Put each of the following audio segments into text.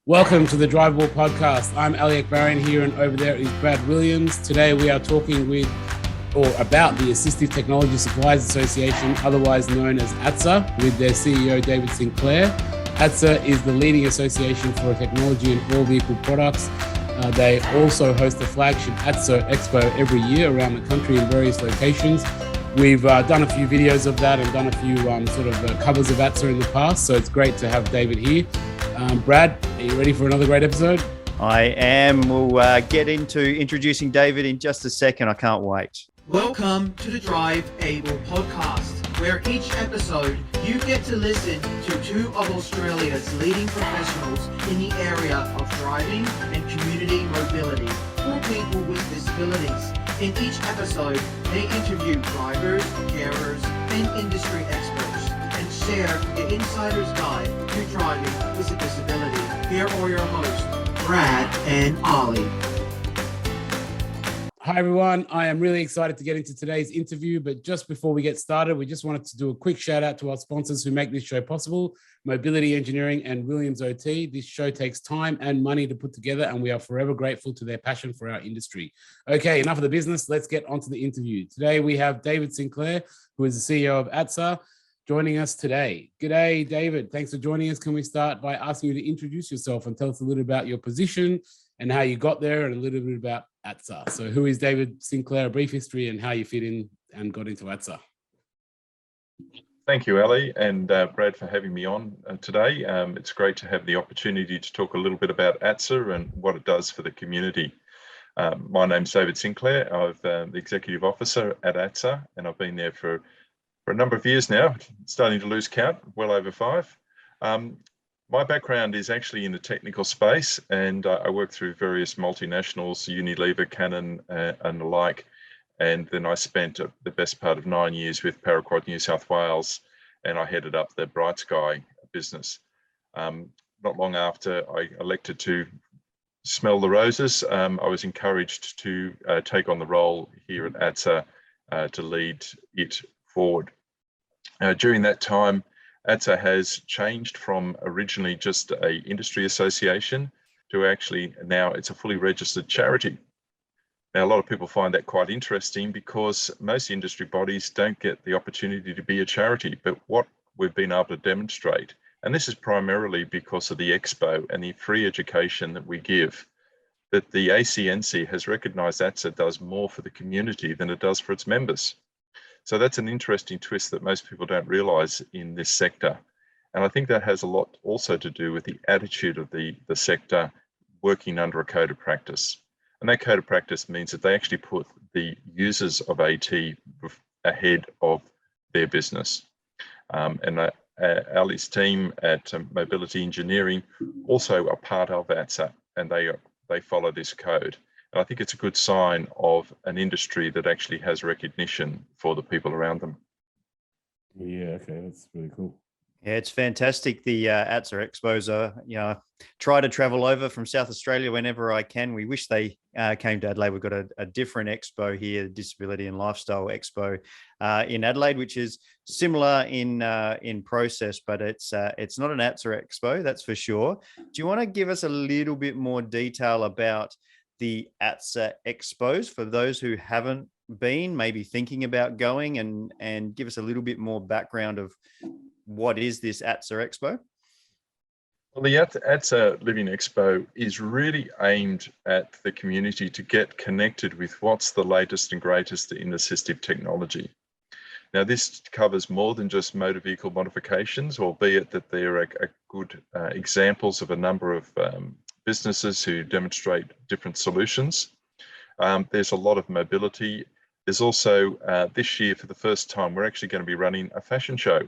Welcome to the Drivable Podcast. I'm Elliot Barron here, and over there is Brad Williams. Today we are talking about the Assistive Technology Suppliers Association, otherwise known as ATSA, with their CEO David Sinclair. ATSA is the leading association for technology and all vehicle products. They also host the flagship ATSA Expo every year around the country in various locations. We've done a few videos of that and done a few covers of ATSA in the past, so it's great to have David here. Brad, are you ready for another great episode? I am. We'll get into introducing David in just a second. I can't wait. Welcome to the Drive Able podcast, where each episode you get to listen to two of Australia's leading professionals in the area of driving and community mobility for people with disabilities. In each episode, they interview drivers, carers, and industry experts and share the insider's guide to driving with a disability. Here are your hosts, Brad and Ollie. Hi, everyone. I am really excited to get into today's interview, but just before we get started, we just wanted to do a quick shout out to our sponsors who make this show possible, Mobility Engineering and Williams OT. This show takes time and money to put together, and we are forever grateful to their passion for our industry. Okay, enough of the business. Let's get onto the interview. Today, we have David Sinclair, who is the CEO of ATSA, joining us today. G'day, David. Thanks for joining us. Can we start by asking you to introduce yourself and tell us a little about your position and how you got there and a little bit about ATSA. So who is David Sinclair, a brief history and how you fit in and got into ATSA? Thank you, Ali and Brad, for having me on today. It's great to have the opportunity to talk a little bit about ATSA and what it does for the community. My name's David Sinclair. I'm the Executive Officer at ATSA, and I've been there for a number of years now, starting to lose count, well over 5. My background is actually in the technical space, and I worked through various multinationals, Unilever, Canon, and the like. And then I spent the best part of 9 years with Paraquat, New South Wales, and I headed up the Bright Sky business. Not long after I elected to smell the roses, I was encouraged to take on the role here at ATSA to lead it forward. During that time, ATSA has changed from originally just an industry association to actually now it's a fully registered charity. Now, a lot of people find that quite interesting because most industry bodies don't get the opportunity to be a charity, but what we've been able to demonstrate, and this is primarily because of the Expo and the free education that we give, that the ACNC has recognised ATSA does more for the community than it does for its members. So that's an interesting twist that most people don't realise in this sector. And I think that has a lot also to do with the attitude of the sector working under a code of practice. And that code of practice means that they actually put the users of AT ahead of their business. Ali's team at Mobility Engineering also are part of ATSA, and they follow this code. And I think it's a good sign of an industry that actually has recognition for the people around them. Yeah, okay, that's really cool. Yeah, it's fantastic. The ATSA Expos try to travel over from South Australia whenever I can. We wish they came to Adelaide. We've got a different expo here, Disability and Lifestyle Expo in Adelaide, which is similar in process, but it's not an ATSA Expo, that's for sure. Do you want to give us a little bit more detail about the ATSA Expos for those who haven't been, maybe thinking about going, and give us a little bit more background of what is this ATSA Expo? Well, the ATSA Living Expo is really aimed at the community to get connected with what's the latest and greatest in assistive technology. Now, this covers more than just motor vehicle modifications, albeit that there are good examples of a number of businesses who demonstrate different solutions. There's a lot of mobility. There's also, this year for the first time, we're actually going to be running a fashion show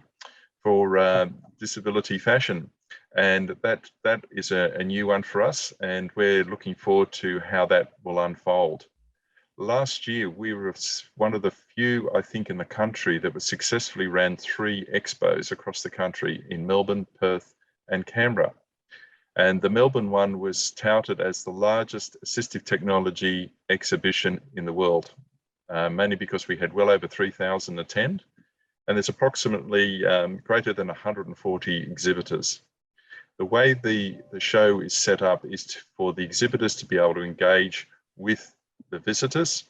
for disability fashion. And that is a new one for us, and we're looking forward to how that will unfold. Last year, we were one of the few, I think, in the country that successfully ran 3 expos across the country in Melbourne, Perth, and Canberra. And the Melbourne one was touted as the largest assistive technology exhibition in the world, mainly because we had well over 3,000 attend, and there's approximately greater than 140 exhibitors. The way the show is set up is for the exhibitors to be able to engage with the visitors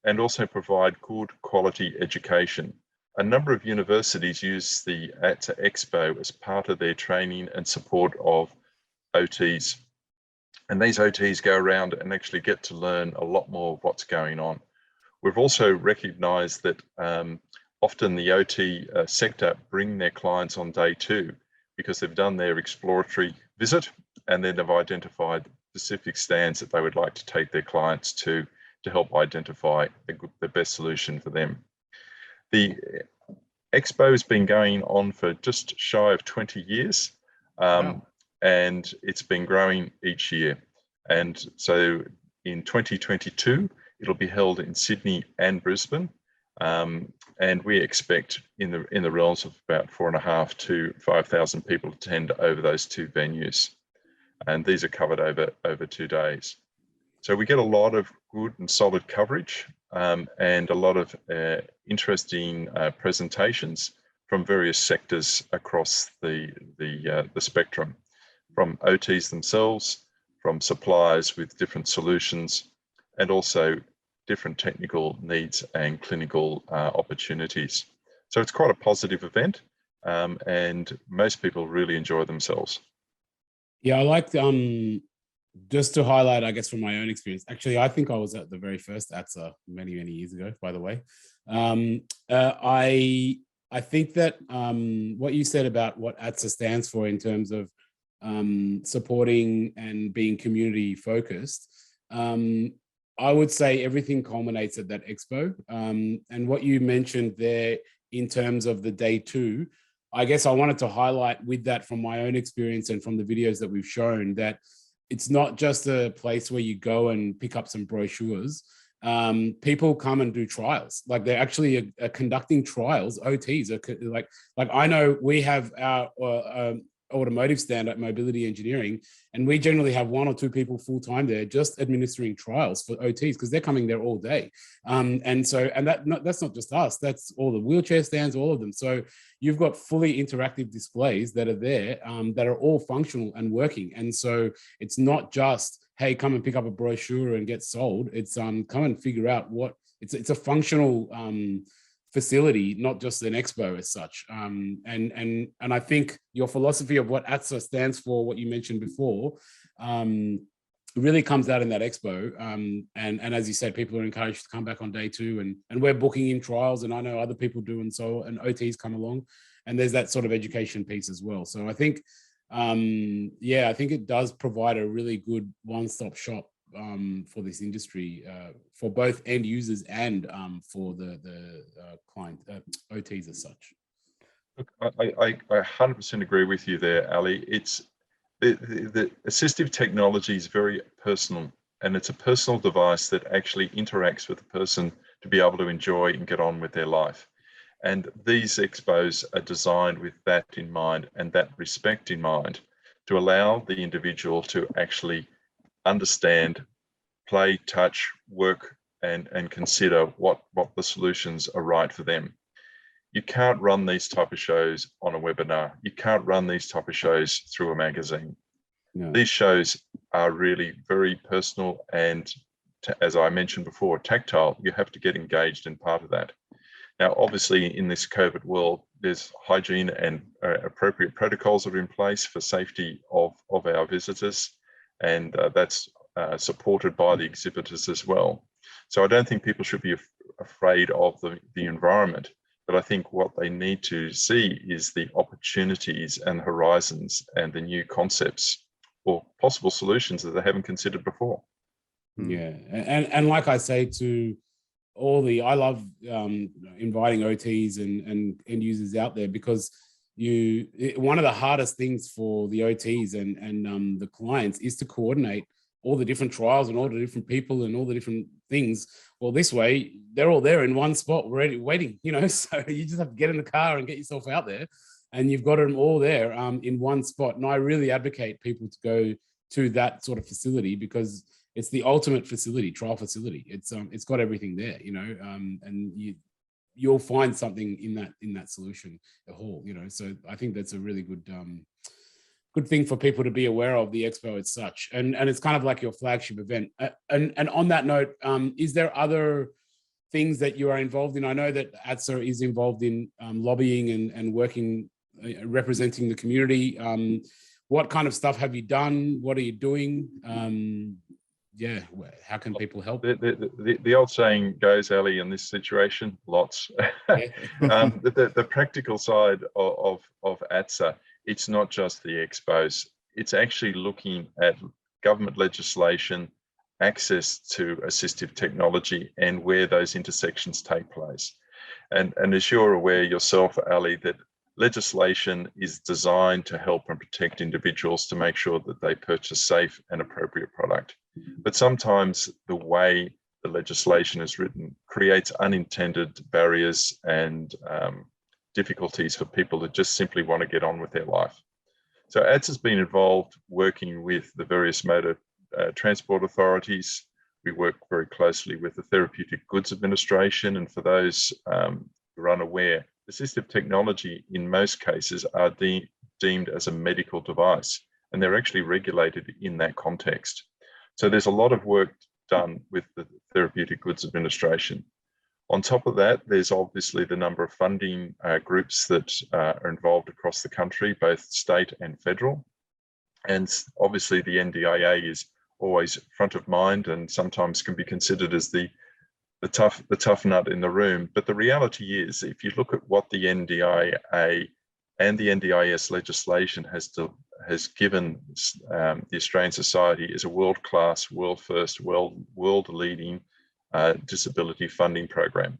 and also provide good quality education. A number of universities use the ATSA Expo as part of their training and support of OTs. And these OTs go around and actually get to learn a lot more of what's going on. We've also recognised that often the OT sector bring their clients on day two because they've done their exploratory visit and then they've identified specific stands that they would like to take their clients to help identify the best solution for them. The Expo has been going on for just shy of 20 years, Wow. and it's been growing each year. And so in 2022, it'll be held in Sydney and Brisbane, and we expect in the realms of about 4,500 to 5,000 people attend over those two venues, and these are covered over 2 days. So we get a lot of good and solid coverage and a lot of interesting presentations from various sectors across the spectrum, from OTs themselves, from suppliers with different solutions, and also different technical needs and clinical opportunities. So it's quite a positive event, and most people really enjoy themselves. Yeah, I like just to highlight, I guess, from my own experience. Actually, I think I was at the very first ATSA many years ago, by the way. I think that what you said about what ATSA stands for in terms of supporting and being community focused, I would say everything culminates at that expo. And what you mentioned there in terms of the day two, I guess I wanted to highlight with that from my own experience and from the videos that we've shown that it's not just a place where you go and pick up some brochures. People come and do trials. Like they're actually conducting trials. OTs are like I know we have our automotive stand at Mobility Engineering, and we generally have 1 or 2 people full time there just administering trials for OTs because they're coming there all day. And that's not just us, that's all the wheelchair stands, all of them. So you've got fully interactive displays that are there that are all functional and working. And so it's not just, hey, come and pick up a brochure and get sold. It's come and figure out what it's a functional facility, not just an expo as such. And I think your philosophy of what ATSA stands for, what you mentioned before, really comes out in that expo. And as you said, people are encouraged to come back on day two, and we're booking in trials, and I know other people do, and OTs come along, and there's that sort of education piece as well. So I think, I think it does provide a really good one-stop shop for this industry, for both end users and for the client OTs as such. Look, I 100% agree with you there, Ali. It's the assistive technology is very personal, and it's a personal device that actually interacts with the person to be able to enjoy and get on with their life. And these expos are designed with that in mind and that respect in mind, to allow the individual to actually understand, play, touch, work, and consider what the solutions are right for them. You can't run these type of shows on a webinar. You can't run these type of shows through a magazine. No. These shows are really very personal and, as I mentioned before, tactile. You have to get engaged in part of that. Now, obviously, in this COVID world, there's hygiene and appropriate protocols that are in place for safety of our visitors, and that's supported by the exhibitors as well. So I don't think people should be afraid of the environment, but I think what they need to see is the opportunities and horizons and the new concepts or possible solutions that they haven't considered before. Yeah, and like I say to I love inviting OTs and end users out there, because one of the hardest things for the OTs and the clients is to coordinate all the different trials and all the different people and all the different things. Well, this way, they're all there in one spot, ready, waiting, so you just have to get in the car and get yourself out there, and you've got them all there in one spot. And I really advocate people to go to that sort of facility, because it's the ultimate trial facility. It's got everything there, and you'll find something in that solution, a hall, So I think that's a really good good thing for people to be aware of the expo as such. And it's kind of like your flagship event. And on that note, is there other things that you are involved in? I know that ATSA is involved in lobbying and working, representing the community. What kind of stuff have you done? What are you doing? How can people help? The old saying goes, Ali, in this situation, lots. The practical side of ATSA, it's not just the expos. It's actually looking at government legislation, access to assistive technology, and where those intersections take place. And as you're aware yourself, Ali, that legislation is designed to help and protect individuals to make sure that they purchase safe and appropriate product. But sometimes the way the legislation is written creates unintended barriers and difficulties for people that just simply want to get on with their life. So ATSA has been involved working with the various motor transport authorities. We work very closely with the Therapeutic Goods Administration, and for those who are unaware, assistive technology in most cases are deemed as a medical device, and they're actually regulated in that context. So there's a lot of work done with the Therapeutic Goods Administration. On top of that, there's obviously the number of funding groups that are involved across the country, both state and federal. And obviously the NDIA is always front of mind and sometimes can be considered as the tough nut in the room. But the reality is, if you look at what the NDIA and the NDIS legislation has given the Australian society, is a world-class, world-first, world-leading disability funding program.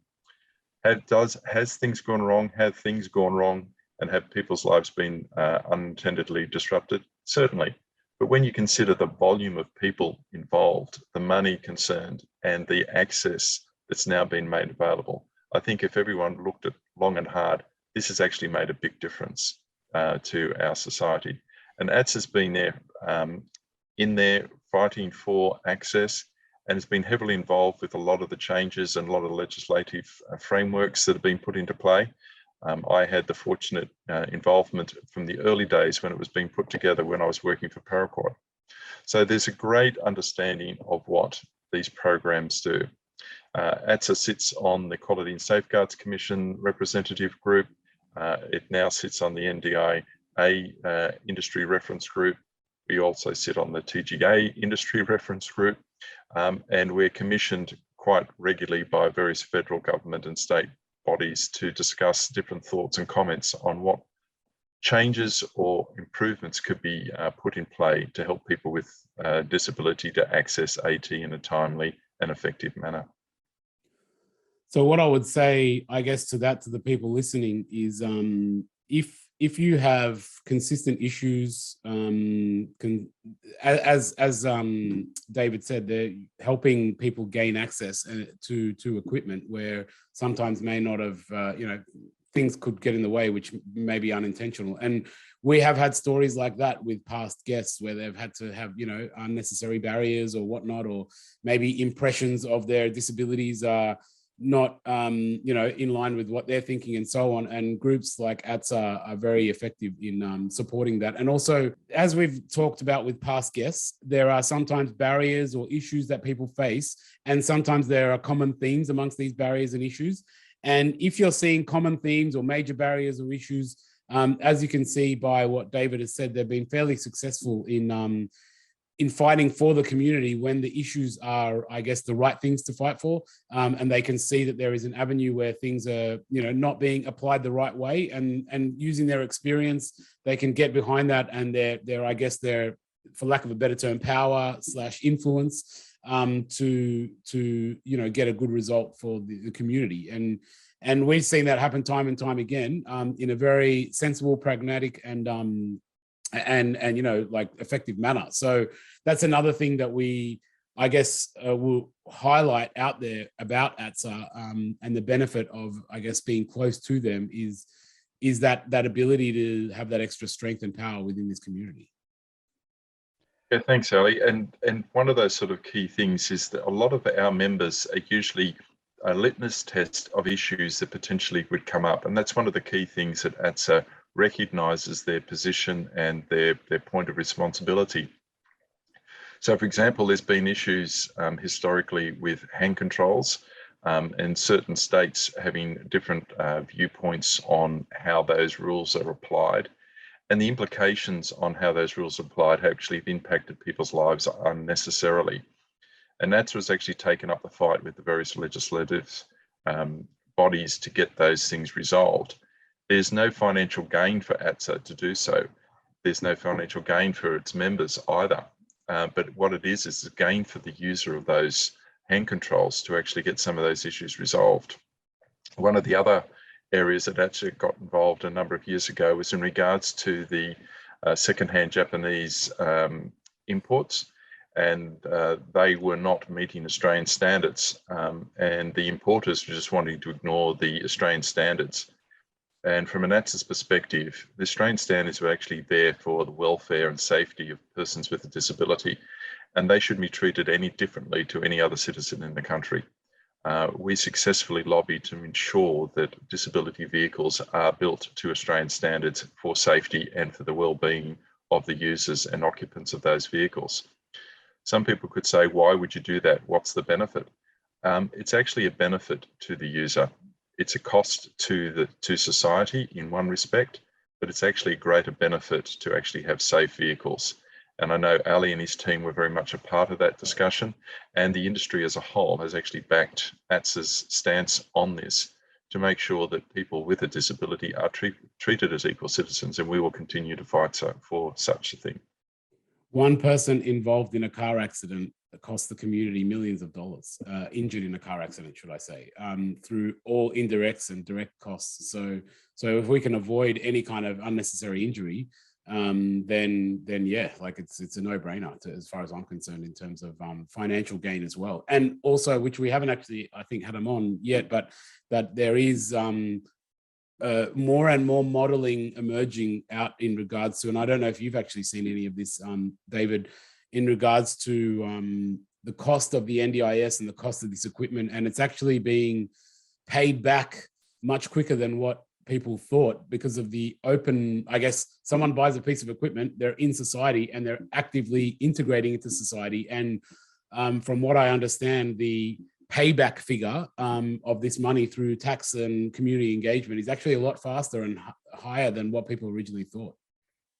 Has things gone wrong? Have things gone wrong? And have people's lives been unintendedly disrupted? Certainly. But when you consider the volume of people involved, the money concerned, and the access that's now been made available, I think if everyone looked at long and hard, this has actually made a big difference to our society. And ATSA's been there, in there fighting for access, and has been heavily involved with a lot of the changes and a lot of the legislative frameworks that have been put into play. I had the fortunate involvement from the early days when it was being put together when I was working for Paraquat. So there's a great understanding of what these programs do. ATSA sits on the Quality and Safeguards Commission representative group. It now sits on the NDIA industry reference group. We also sit on the TGA industry reference group, and we're commissioned quite regularly by various federal government and state bodies to discuss different thoughts and comments on what changes or improvements could be put in play to help people with disability to access AT in a timely and effective manner. So what I would say, I guess, to the people listening is, if you have consistent issues, as David said, they're helping people gain access to equipment where sometimes may not have, things could get in the way, which may be unintentional. And we have had stories like that with past guests where they've had to have, unnecessary barriers or whatnot, or maybe impressions of their disabilities are not in line with what they're thinking and so on. And groups like ATSA are very effective in supporting that. And also, as we've talked about with past guests, there are sometimes barriers or issues that people face, and sometimes there are common themes amongst these barriers and issues. And if you're seeing common themes or major barriers or issues, as you can see by what David has said, they've been fairly successful in fighting for the community when the issues are, I guess, the right things to fight for, and they can see that there is an avenue where things are, not being applied the right way, and using their experience, they can get behind that, and their, for lack of a better term, power / influence to get a good result for the community. And we've seen that happen time and time again in a very sensible, pragmatic, and effective manner. So that's another thing that we, I guess, will highlight out there about ATSA, and the benefit of, I guess, being close to them is that ability to have that extra strength and power within this community. Yeah, thanks, Ali. And one of those sort of key things is that a lot of our members are usually a litmus test of issues that potentially would come up. And that's one of the key things that ATSA recognises their position and their point of responsibility. So, for example, there's been issues historically with hand controls and certain states having different viewpoints on how those rules are applied. And the implications on how those rules are applied have actually impacted people's lives unnecessarily. And ATSA has actually taken up the fight with the various legislative bodies to get those things resolved. There's no financial gain for ATSA to do so. There's no financial gain for its members either. But what it is a gain for the user of those hand controls to actually get some of those issues resolved. One of the other areas that ATSA got involved a number of years ago was in regards to the second-hand Japanese imports, and they were not meeting Australian standards, and the importers were just wanting to ignore the Australian standards. And from an ATSA's perspective, the Australian standards were actually there for the welfare and safety of persons with a disability, and they shouldn't be treated any differently to any other citizen in the country. We successfully lobbied to ensure that disability vehicles are built to Australian standards for safety and for the well-being of the users and occupants of those vehicles. Some people could say, why would you do that? What's the benefit? It's actually a benefit to the user. It's a cost to society in one respect, but it's actually a greater benefit to actually have safe vehicles. And I know Ali and his team were very much a part of that discussion, and the industry as a whole has actually backed ATSA's stance on this to make sure that people with a disability are treated as equal citizens, and we will continue to fight for such a thing. One person involved in a car accident cost the community millions of dollars, injured in a car accident, should I say, through all indirects and direct costs. So if we can avoid any kind of unnecessary injury, then yeah, like it's a no-brainer as far as I'm concerned in terms of financial gain as well. And also, which we haven't actually, I think, had them on yet, but that there is more and more modeling emerging out in regards to, and I don't know if you've actually seen any of this, David, in regards to the cost of the NDIS and the cost of this equipment, and it's actually being paid back much quicker than what people thought because of the open, I guess, someone buys a piece of equipment, they're in society and they're actively integrating into society. And from what I understand, the payback figure of this money through tax and community engagement is actually a lot faster and higher than what people originally thought.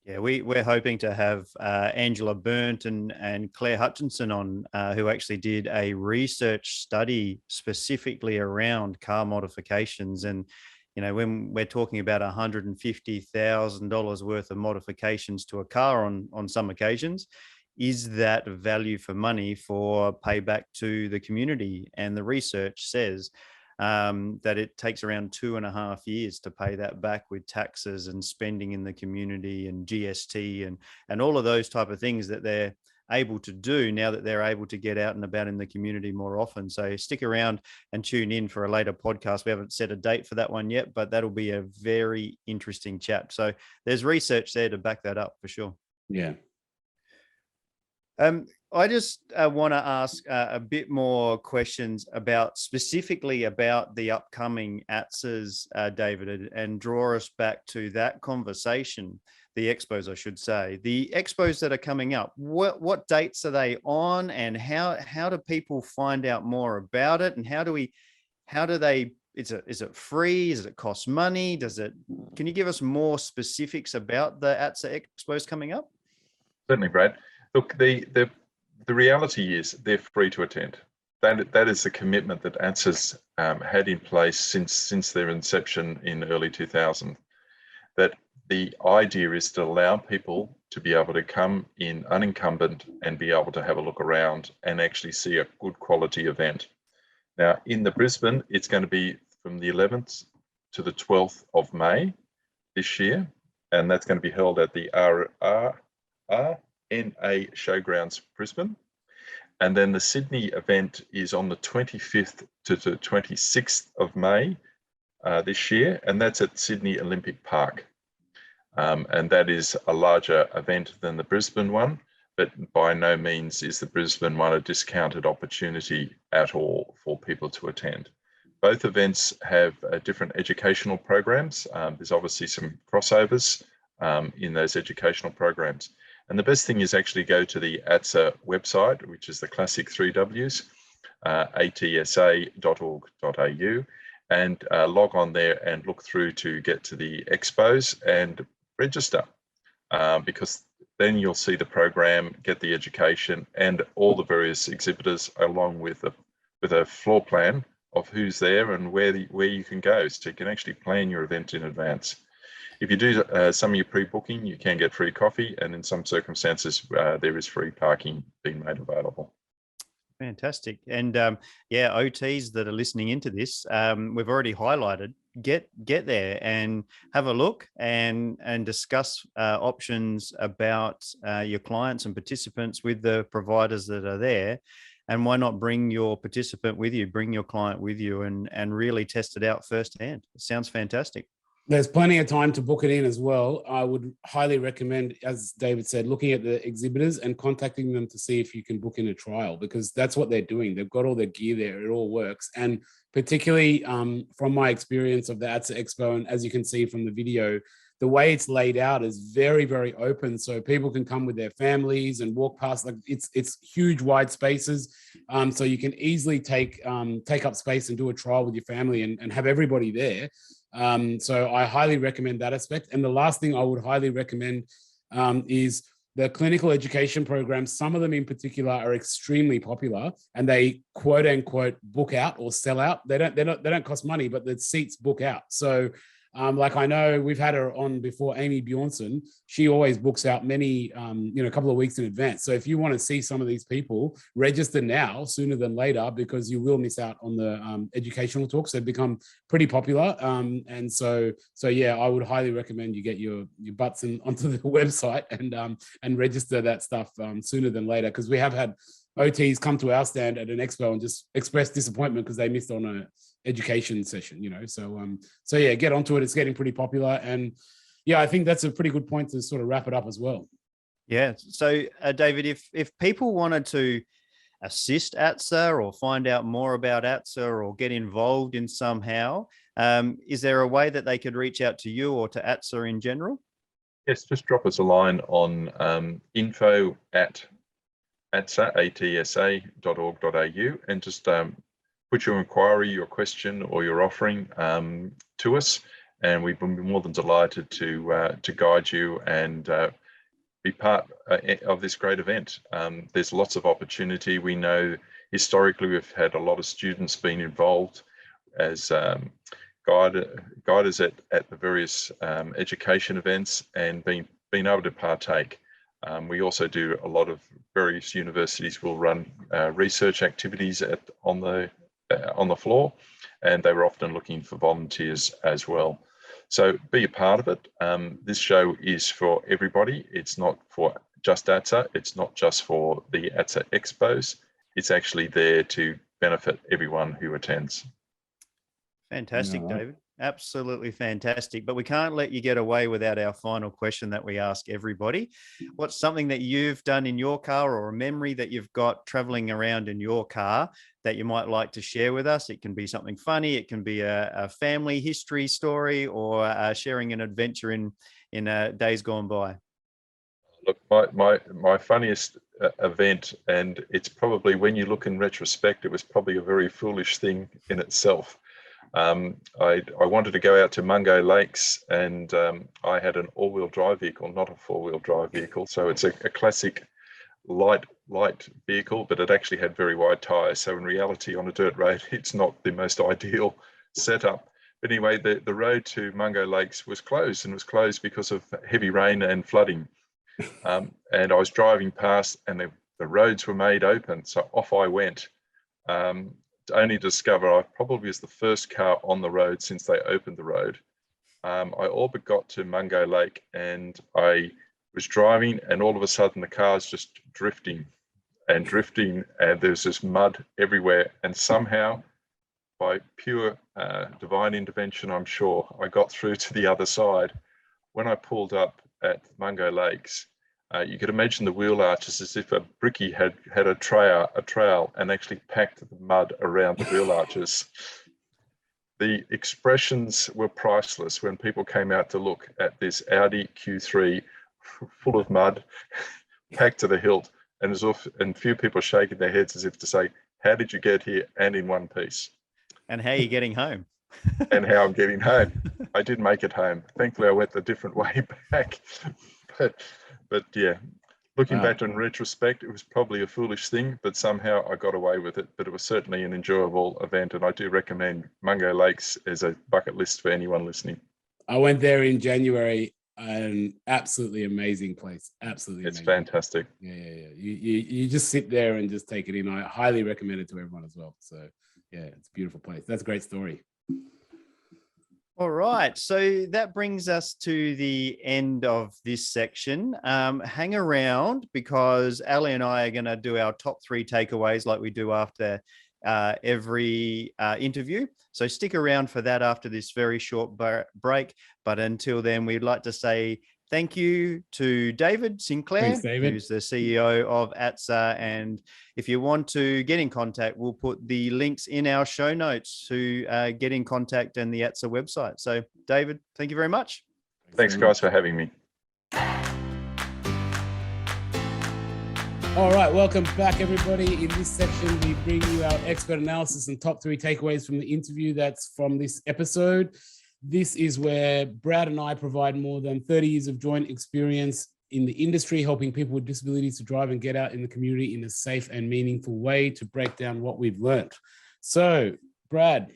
Yeah, we're hoping to have Angela Burnt and Claire Hutchinson on, who actually did a research study specifically around car modifications. And you know, when we're talking about $150,000 worth of modifications to a car on some occasions, is that value for money for payback to the community? And the research says that it takes around 2.5 years to pay that back with taxes and spending in the community and GST and all of those type of things that they're able to do now that they're able to get out and about in the community more often. So stick around and tune in for a later podcast. We haven't set a date for that one yet, but that'll be a very interesting chat. So there's research there to back that up for sure. Yeah. I just want to ask a bit more questions specifically about the upcoming ATSAs, David, and draw us back to that conversation, the expos, I should say. The expos that are coming up, what dates are they on, and how do people find out more about it, and how do they, is it free? Does it cost money? Can you give us more specifics about the ATSA expos coming up? Certainly, Brad. Look, the reality is they're free to attend. That is the commitment that ATSA's had in place since their inception in early 2000. That the idea is to allow people to be able to come in unencumbered and be able to have a look around and actually see a good quality event. Now, in the Brisbane, it's going to be from the 11th to the 12th of May this year, and that's going to be held at the NA Showgrounds, Brisbane. And then the Sydney event is on the 25th to the 26th of May this year, and that's at Sydney Olympic Park. And that is a larger event than the Brisbane one, but by no means is the Brisbane one a discounted opportunity at all for people to attend. both events have different educational programs. There's obviously some crossovers in those educational programs. And the best thing is actually go to the ATSA website, which is the classic 3Ws, atsa.org.au, and log on there and look through to get to the expos and register, because then you'll see the program, get the education and all the various exhibitors, along with a floor plan of who's there and where you can go, so you can actually plan your event in advance. If you do some of your pre-booking, you can get free coffee, and in some circumstances, there is free parking being made available. Fantastic. And yeah, OTs that are listening into this, we've already highlighted, get there and have a look and discuss options about your clients and participants with the providers that are there. And why not bring your participant with you, bring your client with you, and really test it out firsthand. It sounds fantastic. There's plenty of time to book it in as well. I would highly recommend, as David said, looking at the exhibitors and contacting them to see if you can book in a trial, because that's what they're doing. They've got all their gear there. It all works. And particularly from my experience of the ATSA Expo, and as you can see from the video, the way it's laid out is very, very open. So people can come with their families and walk past. Like it's huge, wide spaces. So you can easily take up space and do a trial with your family and have everybody there. So I highly recommend that aspect. And the last thing I would highly recommend is the clinical education programs. Some of them in particular are extremely popular, and they quote unquote book out or sell out. They don't cost money, but the seats book out. So like I know we've had her on before, Amy Bjornson. She always books out many, a couple of weeks in advance. So if you want to see some of these people, register now sooner than later, because you will miss out on the educational talks. They've become pretty popular. And so yeah, I would highly recommend you get your butts onto the website and register that stuff sooner than later, because we have had OTs come to our stand at an expo and just express disappointment because they missed on a education session, so yeah, get onto it. It's getting pretty popular, and yeah, I think that's a pretty good point to sort of wrap it up as well. Yeah. So David, if people wanted to assist ATSA or find out more about ATSA or get involved in somehow, is there a way that they could reach out to you or to ATSA in general? Yes, just drop us a line on info@atsa.org.au and just put your inquiry, your question, or your offering to us, and we'd be more than delighted to guide you and be part of this great event. There's lots of opportunity. We know historically we've had a lot of students being involved as guiders at the various education events and being able to partake. We also do a lot of various universities will run research activities on the floor, and they were often looking for volunteers as well. So be a part of it. This show is for everybody. It's not for just ATSA. It's not just for the ATSA Expos. It's actually there to benefit everyone who attends. Fantastic, David. Absolutely fantastic. But we can't let you get away without our final question that we ask everybody. What's something that you've done in your car, or a memory that you've got traveling around in your car that you might like to share with us? It can be something funny. It can be a family history story, or sharing an adventure in days gone by. Look, my funniest event, and it's probably, when you look in retrospect, it was probably a very foolish thing in itself. I wanted to go out to Mungo Lakes, and I had an all-wheel drive vehicle, not a four-wheel drive vehicle. So it's a classic light vehicle, but it actually had very wide tires. So in reality, on a dirt road, it's not the most ideal setup. But anyway, the road to Mungo Lakes was closed, and was closed because of heavy rain and flooding. And I was driving past, and the roads were made open. So off I went. To only discover I probably was the first car on the road since they opened the road. I all but got to Mungo Lake, and I was driving, and all of a sudden the car's just drifting, and there's this mud everywhere. And somehow, by pure divine intervention, I'm sure, I got through to the other side. When I pulled up at Mungo Lakes, you could imagine the wheel arches as if a brickie had a trowel and actually packed the mud around the wheel arches. The expressions were priceless when people came out to look at this Audi Q3 full of mud, packed to the hilt, and few people shaking their heads as if to say, how did you get here and in one piece? And how are you getting home? And how I'm getting home. I did make it home. Thankfully, I went a different way back. But yeah, looking back in retrospect, it was probably a foolish thing, but somehow I got away with it. But it was certainly an enjoyable event, and I do recommend Mungo Lakes as a bucket list for anyone listening. I went there in January. An absolutely amazing place. Absolutely It's amazing. Fantastic. Yeah. You just sit there and just take it in. I highly recommend it to everyone as well. So yeah, it's a beautiful place. That's a great story. All right. So that brings us to the end of this section. Hang around, because Ali and I are going to do our top 3 takeaways like we do after every interview. So stick around for that after this very short break. But until then, we'd like to say thank you to David Sinclair, Thanks, David. who's the CEO of ATSA. And if you want to get in contact, we'll put the links in our show notes to get in contact and the ATSA website. So David, thank you very much. Thanks guys for having me. All right, welcome back, everybody. In this section, we bring you our expert analysis and top 3 takeaways from the interview that's from this episode. This is where Brad and I provide more than 30 years of joint experience in the industry, helping people with disabilities to drive and get out in the community in a safe and meaningful way to break down what we've learned. So, Brad,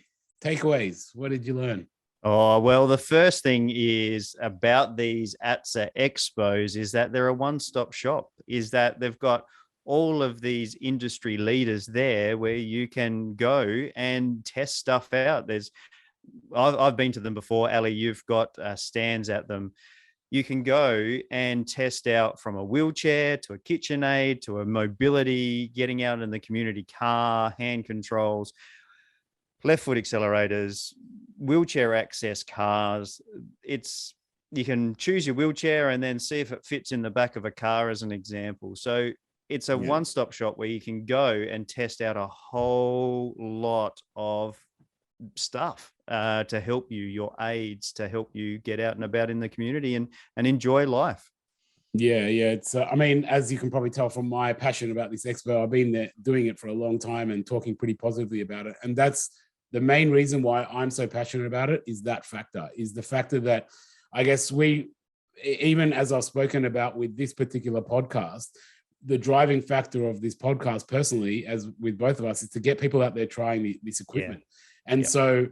takeaways, what did you learn? Oh, well, the first thing is about these ATSA Expos is that they're a one-stop shop, is that they've got all of these industry leaders there where you can go and test stuff out. I've been to them before. Ali, you've got stands at them. You can go and test out from a wheelchair to a KitchenAid to a mobility, getting out in the community car, hand controls, left foot accelerators, wheelchair access cars. You can choose your wheelchair and then see if it fits in the back of a car as an example. So it's a one-stop shop where you can go and test out a whole lot of stuff to help you, your aids to help you get out and about in the community and enjoy life. Yeah. It's, I mean, as you can probably tell from my passion about this expo, I've been there doing it for a long time and talking pretty positively about it. And that's the main reason why I'm so passionate about it, is the factor that I guess we, even as I've spoken about with this particular podcast, the driving factor of this podcast personally, as with both of us, is to get people out there trying this equipment. Yeah. And so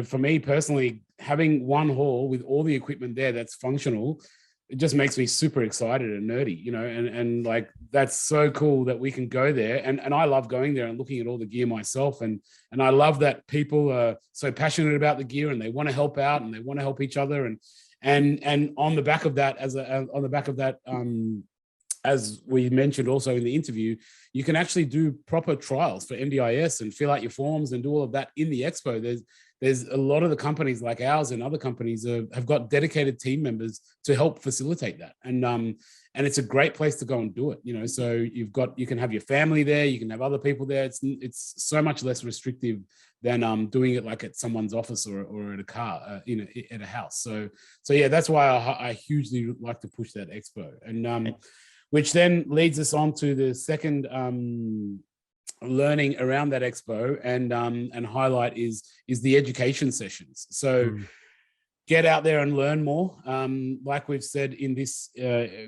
for me personally, having one hall with all the equipment there that's functional, it just makes me super excited and nerdy, and like, that's so cool that we can go there. And I love going there and looking at all the gear myself. And I love that people are so passionate about the gear and they want to help out and they want to help each other. And on the back of that, as we mentioned also in the interview, you can actually do proper trials for NDIS and fill out your forms and do all of that in the expo. There's a lot of the companies like ours and other companies have got dedicated team members to help facilitate that. And it's a great place to go and do it, so you can have your family there, you can have other people there. It's so much less restrictive than doing it like at someone's office or at a car, at a house. So yeah, that's why I hugely like to push that expo. And which then leads us on to the second learning around that expo and highlight is the education sessions. So get out there and learn more. Like we've said in this,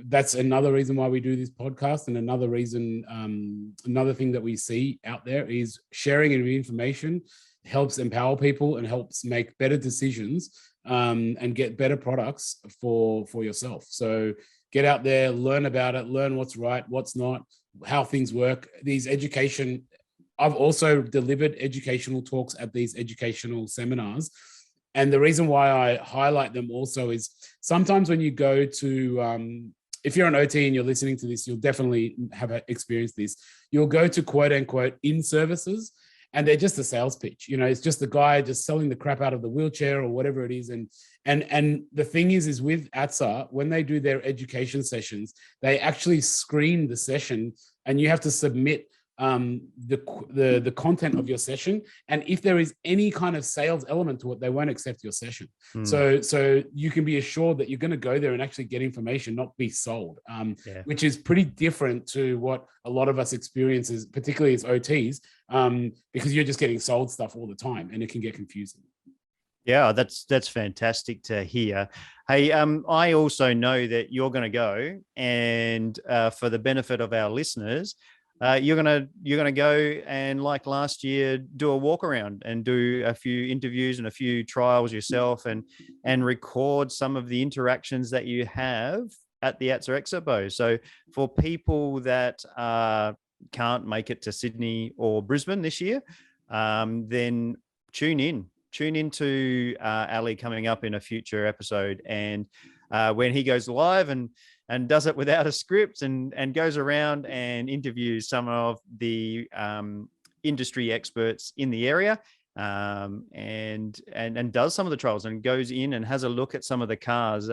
that's another reason why we do this podcast. And another reason, another thing that we see out there is sharing of information helps empower people and helps make better decisions and get better products for yourself. So get out there, learn about it, learn what's right, what's not, how things work. I've also delivered educational talks at these educational seminars. And the reason why I highlight them also is sometimes when you go to, if you're an OT and you're listening to this, you'll definitely have experienced this. You'll go to quote unquote in-services and they're just a sales pitch. It's just the guy just selling the crap out of the wheelchair or whatever it is. And the thing is with ATSA, when they do their education sessions, they actually screen the session and you have to submit the content of your session, and if there is any kind of sales element to it, they won't accept your session. So you can be assured that you're going to go there and actually get information, not be sold, which is pretty different to what a lot of us experiences, particularly as OTs, because you're just getting sold stuff all the time, and it can get confusing. Yeah, that's fantastic to hear. Hey, I also know that you're going to go, and for the benefit of our listeners, you're gonna go and, like last year, do a walk around and do a few interviews and a few trials yourself, and record some of the interactions that you have at the ATSA Expo. So for people that can't make it to Sydney or Brisbane this year, then tune into Ali coming up in a future episode, and when he goes live and does it without a script, and goes around and interviews some of the industry experts in the area, and does some of the trials, and goes in and has a look at some of the cars.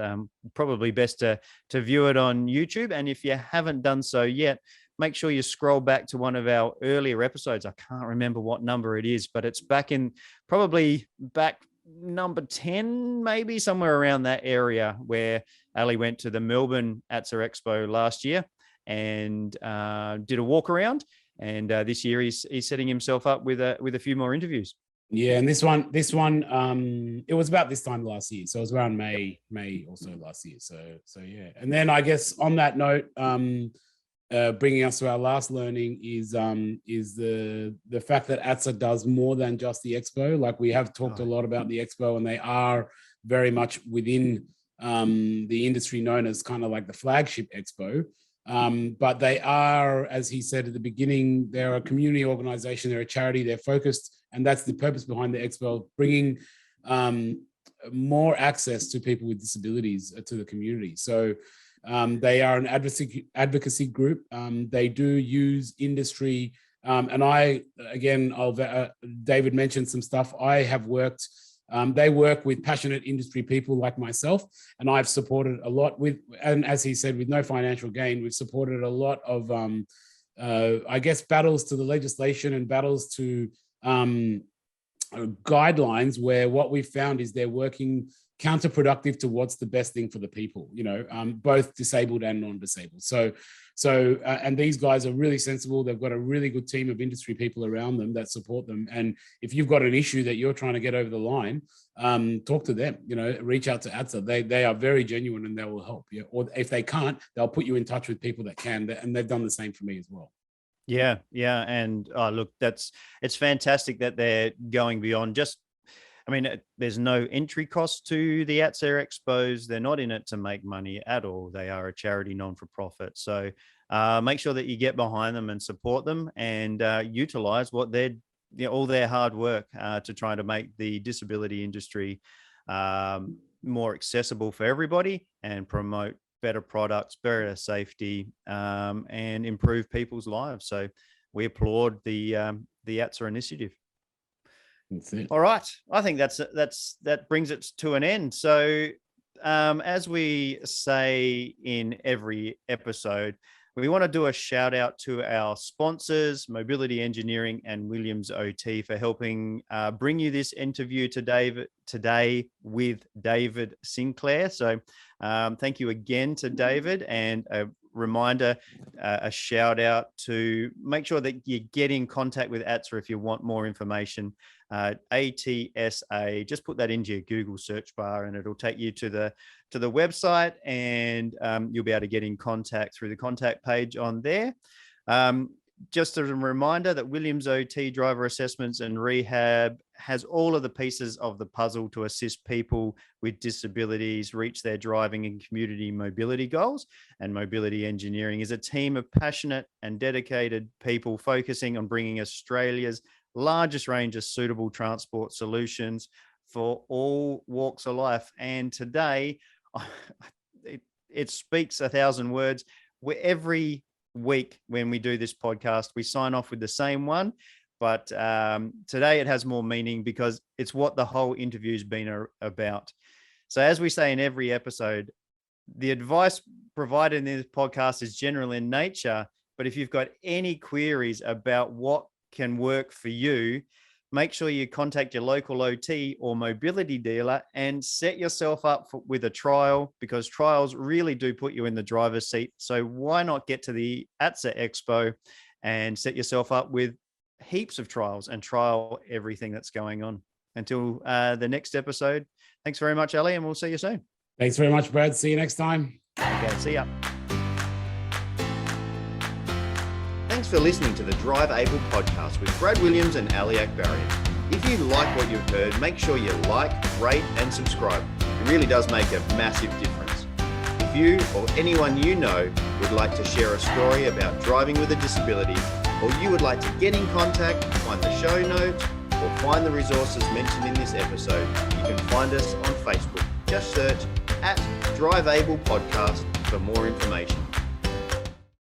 Probably best to view it on YouTube. And if you haven't done so yet, make sure you scroll back to one of our earlier episodes. I can't remember what number it is, but it's probably back number 10, maybe somewhere around that area, where Ali went to the Melbourne ATSA Expo last year and did a walk around. And this year he's setting himself up with a few more interviews. Yeah, and this one, it was about this time last year, so it was around May also last year. So yeah, and then I guess on that note, bringing us to our last learning is the fact that ATSA does more than just the expo. Like, we have talked a lot about the expo, and they are very much within the industry known as kind of like the flagship expo. But they are, as he said at the beginning, they're a community organization, they're a charity, they're focused, and that's the purpose behind the expo, bringing more access to people with disabilities to the community. So they are an advocacy group. They do use industry. And David mentioned some stuff. I have worked, they work with passionate industry people like myself, and I've supported a lot and as he said, with no financial gain, we've supported a lot of, I guess, battles to the legislation and battles to guidelines, where what we've found is they're working counterproductive to what's the best thing for the people, both disabled and non-disabled. So and these guys are really sensible. They've got a really good team of industry people around them that support them. And if you've got an issue that you're trying to get over the line, talk to them, reach out to ATSA. They are very genuine, and they will help you. Or if they can't, they'll put you in touch with people that can, and they've done the same for me as well. Yeah. And look, it's fantastic that they're going beyond just, there's no entry cost to the ATSA Expos. They're not in it to make money at all. They are a charity, non-for-profit. So make sure that you get behind them and support them, and utilize what all their hard work to try to make the disability industry more accessible for everybody, and promote better products, better safety, and improve people's lives. So we applaud the ATSA initiative. All right, I think that brings it to an end. So as we say in every episode, we want to do a shout out to our sponsors, Mobility Engineering and Williams OT, for helping bring you this interview today with David Sinclair. So thank you again to David, and a reminder, a shout out to make sure that you get in contact with ATSA if you want more information. ATSA, just put that into your Google search bar, and it'll take you to the website, and you'll be able to get in contact through the contact page on there. Just as a reminder that Williams OT Driver Assessments and Rehab has all of the pieces of the puzzle to assist people with disabilities reach their driving and community mobility goals. And Mobility Engineering is a team of passionate and dedicated people focusing on bringing Australia's largest range of suitable transport solutions for all walks of life. And today, it speaks 1,000 words. Every week when we do this podcast, we sign off with the same one, but today it has more meaning because it's what the whole interview's been about. So as we say in every episode, the advice provided in this podcast is general in nature, But if you've got any queries about what can work for you, make sure you contact your local OT or mobility dealer and set yourself up with a trial, because trials really do put you in the driver's seat. So why not get to the ATSA Expo and set yourself up with heaps of trials and trial everything that's going on. Until the next episode, thanks very much, Ali, and we'll see you soon. Thanks very much, Brad. See you next time. Okay, see ya. Thanks for listening to the Drive Able podcast with Brad Williams and Ali Akbarian. If you like what you've heard, make sure you like, rate, and subscribe. It really does make a massive difference. If you or anyone you know would like to share a story about driving with a disability, or you would like to get in contact, find the show notes, or find the resources mentioned in this episode, you can find us on Facebook. Just search @Drive Able Podcast for more information.